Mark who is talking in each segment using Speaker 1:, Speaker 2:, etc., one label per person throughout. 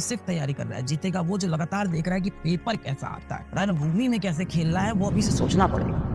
Speaker 1: सिर्फ तैयारी कर रहा है। जीतेगा वो जो लगातार देख रहा है कि पेपर कैसा आता है, रणभूमि में कैसे खेलना है, वो अभी से सोचना पड़ेगा।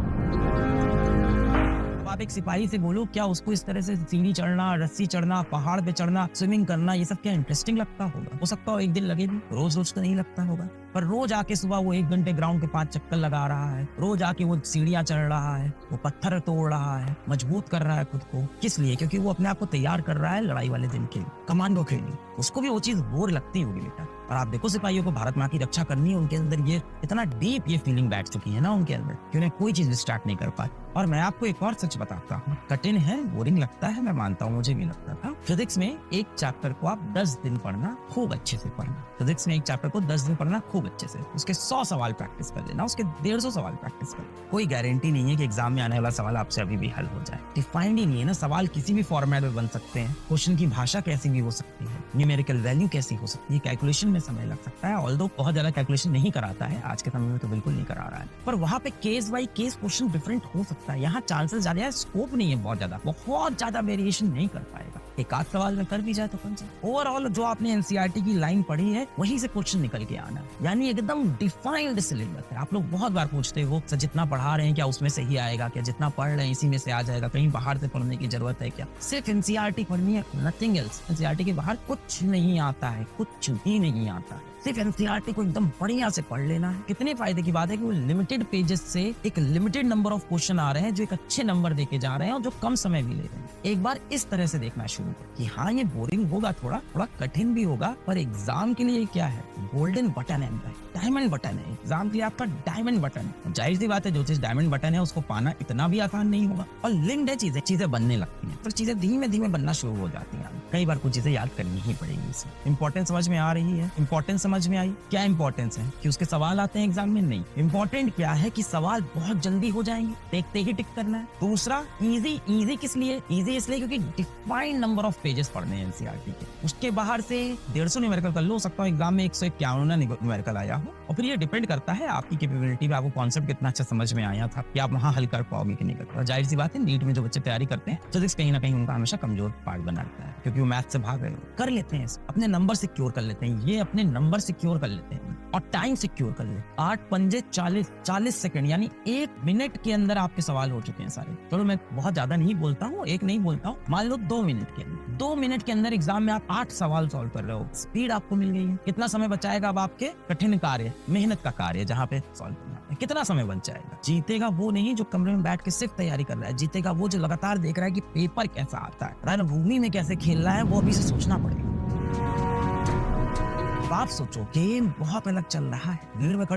Speaker 1: अब आप एक सिपाही से बोलो, क्या उसको इस तरह से सीढ़ी चढ़ना, रस्सी चढ़ना, पहाड़ पे चढ़ना, स्विमिंग करना, ये सब क्या इंटरेस्टिंग लगता होगा? हो सकता हो एक दिन लगे भी, रोज रोज तो नहीं लगता होगा। पर रोज आके सुबह वो 1 घंटे ग्राउंड के 5 चक्कर लगा रहा है, रोज आके वो सीढ़ियां चढ़ रहा है, वो पत्थर तोड़ रहा है, मजबूत कर रहा है खुद को। किस लिए? क्योंकि वो अपने आप को तैयार कर रहा है लड़ाई वाले दिन के लिए, कमांडो के लिए। उसको भी वो चीज बोर लगती होगी बेटा। और आप देखो सिपाहियों को भारत माँ की रक्षा करनी है, उनके अंदर ये इतना डीप ये फीलिंग बैठ चुकी है ना उनके अंदर कि उन्हें कोई चीज स्टार्ट नहीं कर पाई। और मैं आपको एक और सच बताता हूँ, कठिन है, बोरिंग लगता है, मैं मानता हूँ, मुझे भी लगता था। फिजिक्स में एक चैप्टर को आप 10 दिन पढ़ना, खूब अच्छे से पढ़ना। फिजिक्स में एक चैप्टर को 10 दिन पढ़ना खूब अच्छे से, उसके 100 सवाल प्रैक्टिस कर लेना, उसके 150 सवाल प्रैक्टिस कर लेना। कोई गारंटी नहीं है कि एग्जाम में आने वाला सवाल आपसे अभी भी हल हो जाए। डिफाइंड ही नहीं है ना, सवाल किसी भी फॉर्मेट में बन सकते हैं, क्वेश्चन की भाषा कैसी भी हो सकती है, न्यूमेरिकल वैल्यू कैसी हो सकती है, कैलकुलेशन में समय लग सकता है। ऑल्दो बहुत ज्यादा कैलकुलेशन नहीं कराता है आज के समय में, तो बिल्कुल नहीं करा रहा है, पर वहाँ पे case by case question different हो सकता है। यहाँ चांसेस ज्यादा है, स्कोप नहीं है बहुत ज्यादा वेरिएशन नहीं कर पाएगा। एक आध सवाल में कर भी जाए तो कौन सा। ओवरऑल जो आपने एनसीईआरटी की लाइन पढ़ी है वहीं से क्वेश्चन निकल के आना, यानी एकदम डिफाइंड सिलेबस है। आप लोग बहुत बार पूछते हो सर जितना पढ़ा रहे हैं क्या उसमें से ही आएगा, क्या जितना पढ़ रहे हैं इसी में से आ जाएगा, कहीं बाहर से पढ़ने की जरूरत है क्या? सिर्फ एनसीईआरटी पढ़नी है, नथिंग एल्स। एनसीईआरटी के बाहर कुछ नहीं आता है, कुछ भी नहीं आता है। सिर्फ एनसीईआरटी को एकदम बढ़िया से पढ़ लेना है। कितने फायदे की बात है कि वो लिमिटेड पेजेस से एक लिमिटेड नंबर ऑफ क्वेश्चन आ रहे हैं जो एक अच्छे नंबर देके जा रहे हैं और जो कम समय भी ले रहे हैं। एक बार इस तरह से देखना शुरू कर कि हाँ ये बोरिंग होगा, थोड़ा कठिन भी होगा, पर एग्जाम के लिए क्या है, गोल्डन बटन है, डायमंड बटन है। एग्जाम के लिए आपका डायमंड बटन है। जाहिर सी बात है जो चीज डायमंड बटन है उसको पाना इतना भी आसान नहीं होगा, और लिंक्ड है चीजें बनने लगती हैं, तो चीजें धीमे धीमे बनना शुरू हो जाती हैं। कई बार कुछ चीजें याद करनी ही पड़ेगी। इसमें इंपॉर्टेंस समझ में आ रही है? इंपॉर्टेंस समझ में आई? क्या इंपॉर्टेंस है कि उसके सवाल आते हैं एग्जाम में? नहीं। इंपॉर्टेंट क्या है कि सवाल बहुत जल्दी हो जाएंगे, देखते ही टिक करना है। दूसरा, इजी किस लिए? इजी इसलिए क्योंकि डिफाइंड नंबर ऑफ पेजेस पढ़ने हैं एनसीईआरटी के। उसके बाहर से 150 न्यूमेरिकल कर लो, सकता है एग्जाम में 151 न्यूमेरिकल आया हो, और फिर ये डिपेंड करता है आपकी कैपेबिलिटी पे, आपको कॉन्सेप्ट कितना अच्छा समझ में आया था कि आप वहाँ हल कर पाओगे कि नहीं कर पाओगे। जाहिर सी बात है नीट में जो बच्चे तैयारी करते हैं फिजिक्स कहीं ना कहीं उनका हमेशा कमजोर पार्ट बना रहता है, क्योंकि वो मैथ से भाग रहे कर लेते हैं, अपने नंबर सिक्योर कर लेते हैं, ये अपने नंबर सिक्योर कर लेते हैं और टाइम सिक्योर कर ले। 8 पंजे 40 सेकंड, यानी 1 मिनट के अंदर आपके सवाल हो चुके हैं सारे। चलो मैं बहुत ज्यादा नहीं बोलता हूँ, एक नहीं बोलता हूँ, मान लो 2 मिनट के अंदर, 2 मिनट के अंदर एग्जाम में आप 8 सवाल सॉल्व कर रहे हो। स्पीड आपको मिल गई है। कितना समय बचाएगा अब आपके कठिन कार्य, मेहनत का कार्य जहाँ पे सॉल्व करना है, कितना समय बच जाएगा? जीतेगा वो नहीं जो कमरे में बैठ के सिर्फ तैयारी कर रहा है, जीतेगा वो जो लगातार देख रहा है कि पेपर कैसा आता है, रणभूमि में कैसे खेलना है, वो अभी से सोचना पड़ेगा। आप सोचो गेम बहुत अलग चल रहा है, भीड़ में